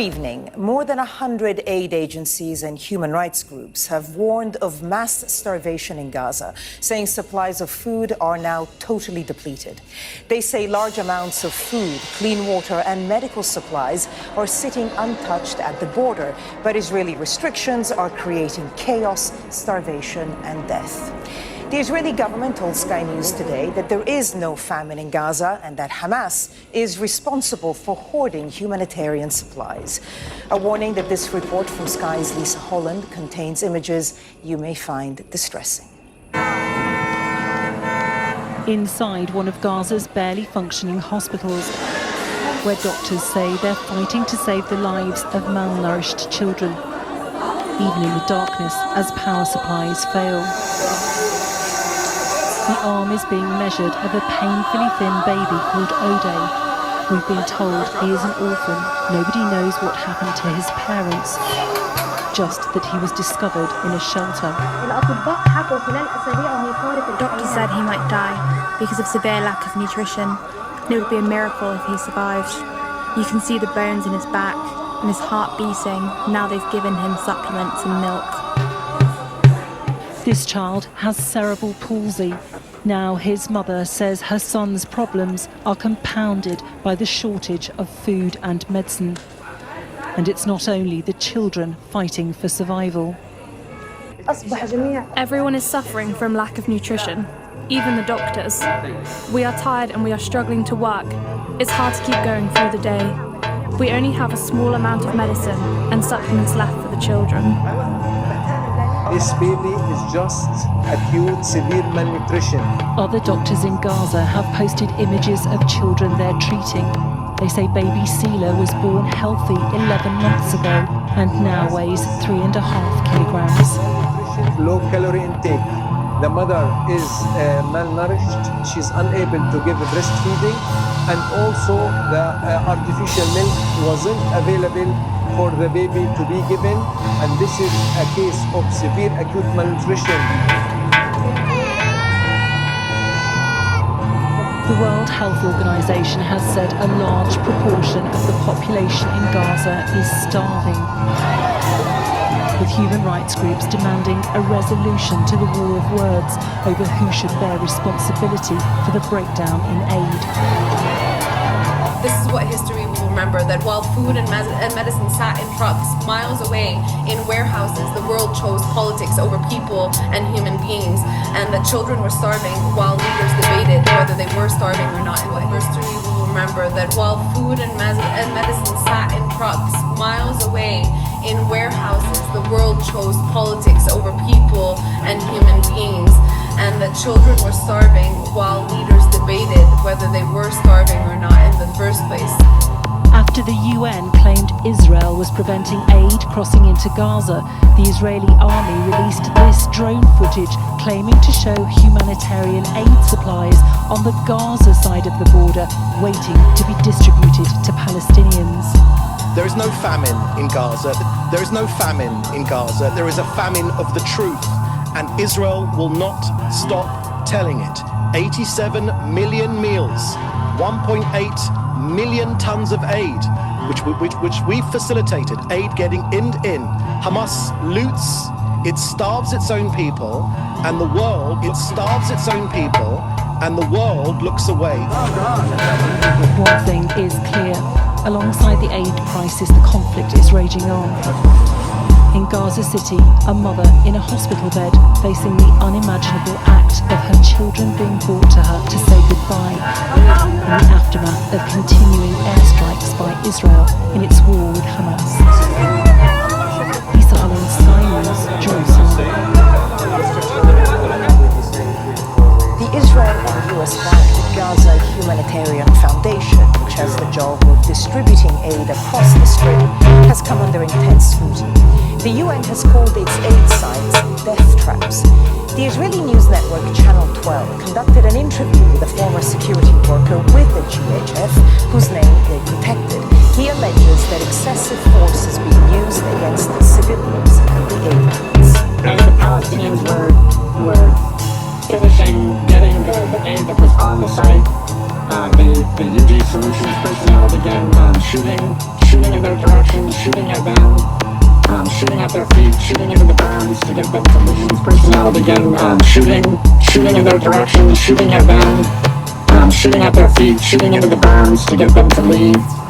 evening. More than 100 aid agencies and human rights groups have warned of mass starvation in Gaza, saying supplies of food are now totally depleted. They say large amounts of food, clean water and medical supplies are sitting untouched at the border, but Israeli restrictions are creating chaos, starvation and death. The Israeli government told Sky News today that there is no famine in Gaza and that Hamas is responsible for hoarding humanitarian supplies. A warning that this report from Sky's Lisa Holland contains images you may find distressing. Inside one of Gaza's barely functioning hospitals, where doctors say they're fighting to save the lives of malnourished children, even in the darkness as power supplies fail. The arm is being measured of a painfully thin baby called Ode. We've been told he is an orphan. Nobody knows what happened to his parents, just that he was discovered in a shelter. Doctors said he might die because of severe lack of nutrition, and it would be a miracle if he survived. You can see the bones in his back and his heart beating. Now they've given him supplements and milk. This child has cerebral palsy. Now his mother says her son's problems are compounded by the shortage of food and medicine. And it's not only the children fighting for survival. Everyone is suffering from lack of nutrition, even the doctors. We are tired and we are struggling to work. It's hard to keep going through the day. We only have a small amount of medicine and supplements left for the children. This baby is just acute severe malnutrition. Other doctors in Gaza have posted images of children they're treating. They say baby Sela was born healthy 11 months ago and now weighs 3.5 kilograms. Low calorie intake. The mother is malnourished. She's unable to give breastfeeding, and also the artificial milk wasn't available for the baby to be given, and this is a case of severe acute malnutrition. The World Health Organization has said a large proportion of the population in Gaza is starving, with human rights groups demanding a resolution to the war of words over who should bear responsibility for the breakdown in aid. This is what history will remember, that while food and medicine sat in trucks miles away in warehouses, the world chose politics over people and human beings, and that children were starving while leaders debated whether they were starving or not. And what history will remember, that while food and medicine sat in trucks miles away in warehouses, the world chose politics over people and human beings, and that children were starving while leaders debated whether they were starving or not in the first place. After the UN claimed Israel was preventing aid crossing into Gaza, the Israeli army released this drone footage claiming to show humanitarian aid supplies on the Gaza side of the border waiting to be distributed to Palestinians. There is no famine in Gaza. There is no famine in Gaza. There is a famine of the truth, and Israel will not stop telling it. 87 million meals, 1.8 million tons of aid, which we've facilitated, aid getting in. Hamas loots, it starves its own people, and the world, looks away. One thing is clear. Alongside the aid crisis, the conflict is raging on. In Gaza City, a mother in a hospital bed facing the unimaginable act of her children being brought to her to say goodbye in the aftermath of continuing airstrikes by Israel in its war with Hamas. Lisa Holland, Sky News, Jerusalem. The Israel and US-backed Gaza Humanitarian Foundation, which has the job of distributing aid across the Strip, has come under intense scrutiny. The UN has called its aid sites death traps. The Israeli news network Channel 12 conducted an interview with a former security worker with the GHF, whose name they protected. He alleges that excessive force is being used against the civilians and the aid units. As the Palestinians were finishing getting the aid that was on the site, the UG Solutions personnel began shooting in their direction, shooting at them, shooting at their feet, shooting into the berms to get them to leave. Personnel began shooting in their direction, shooting at them, shooting at their feet, shooting into the berms to get them to leave.